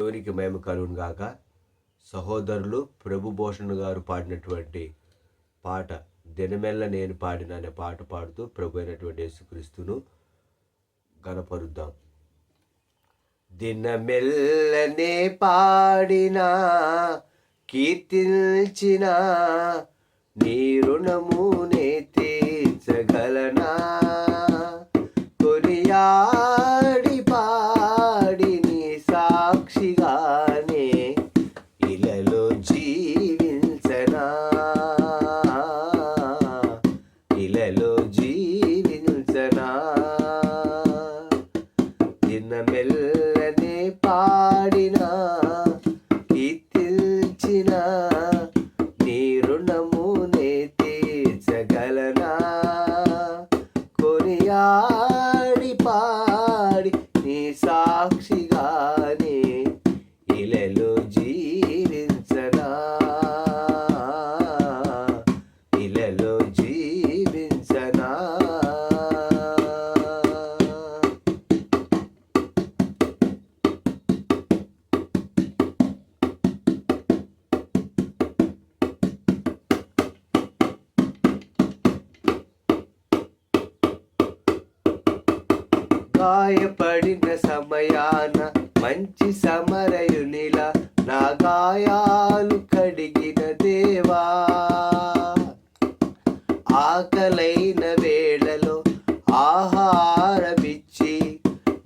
దేవునికి మహిమ కలుగును గాక. సహోదరులు ప్రభుభూషణ్ గారు పాడినటువంటి పాట దినమెల్ల నేను పాడిన అనే పాట పాడుతూ ప్రభు అయినటువంటి యేసుక్రీస్తును గణపరుద్దాం. దినమెల్లనే పాడినా కీర్తించిన నీ రుణమునే తీర్చగలనా, కొనియాడి పాడి నీ సాక్షిగానే ఇలలో జీవించనా, ఇలలో జీవించనా. దినమెల్లనే పాడినా కీర్తించిన నీ రుణమునే తీర్చగలనా, కొనియాడి పాడి నీ సాక్షిగానే ఇలలో జీవించనా, ఇలలో జీవించనా. గాయపడిన సమయాన మంచి సమరయునిలా నా గాయాలు కడిగిన దేవా, ఆకలైన వేళలో ఆహారమిచ్చి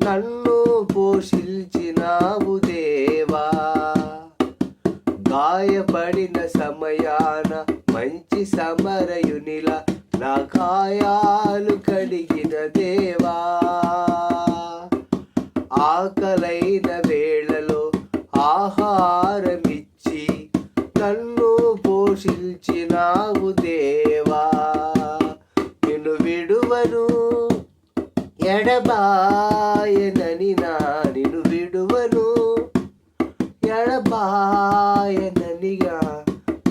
నన్ను పోషించినావు దేవా. గాయపడిన సమయాన మంచి సమరయునిలా నా గాయాలు కడిగిన దేవా, ఆకలైన వేళలో ఆహారమిచ్చి నన్ను పోషించినావు దేవా. నిన్ను విడువను ఎడబాయనని నిన్ను విడువను ఎడబాయననిగా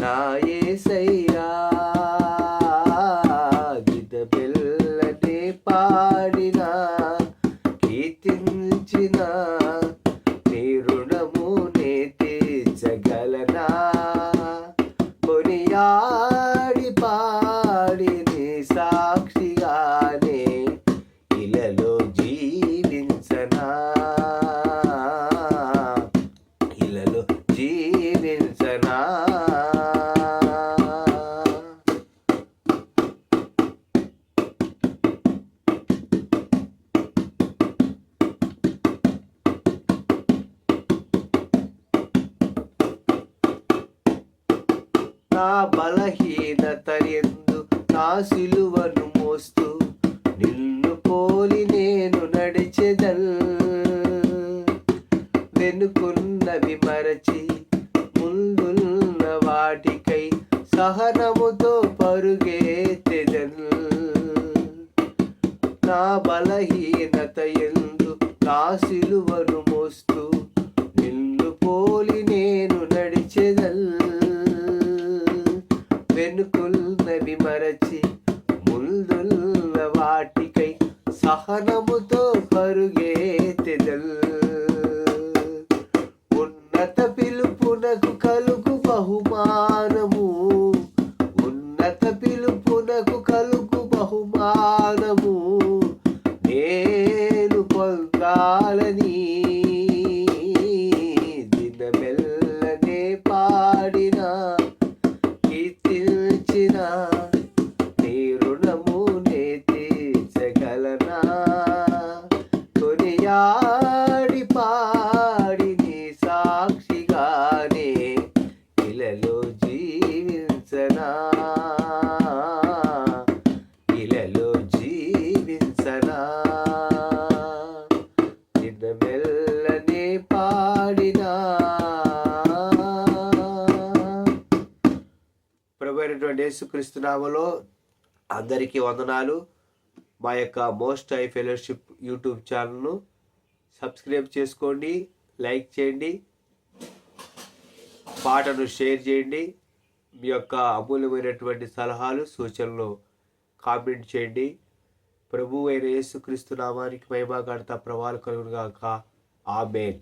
నా యేసయ్యా. దినమెల్లనే పాడినా కీర్తించిన నీ రుణమునే తీర్చగలనా, కొనియాడి పాడి నీ సాక్షిగానే ఇలలో జీవించనా, ఇలలో జీవించనా. నా బలహీనత యందు నా సిలువను మోస్తూ నిన్ను పోలి నేను నడిచెదన్, వెనుకున్నవి మరచి ముందున్న వాటికై సహనముతో పరుగెత్తెదన్. నా బలహీనత యందు నా సిలువను మోస్తూ నిన్ను పోలి నేను నడిచెదన్, వెనుకున్నవి మరచి ముందున్న వాటికై సహనముతో పరుగెత్తెదన్. ఉన్నత పిలుపునకు కలుగు బహుమానము, ఉన్నత పిలుపునకు కలుగు బహుమానము నేను పొందాలని దినమెల్లనే పాడినా కీర్తించిన నీ రుణమునే తీర్చగలనా, కొనియాడి పాడి నీ సాక్షిగానే ఇలలో జీవించనా, ఇలలో జీవించనా. దినమెల్లనే పాడినా. ప్రభు అయినటువంటి యేసుక్రీస్తు నామములో అందరికీ వందనాలు. మా యొక్క మోస్ట్ హై ఫెలోషిప్ యూట్యూబ్ ఛానల్ను సబ్స్క్రైబ్ చేసుకోండి, లైక్ చేయండి, పాటను షేర్ చేయండి. మీ యొక్క అమూల్యమైనటువంటి సలహాలు సూచనలు కామెంట్ చేయండి. ప్రభువు అయిన యేసుక్రీస్తు నామానికి మహిమ ఘనత ప్రభావాలు కలుగును గాక. ఆమేన్.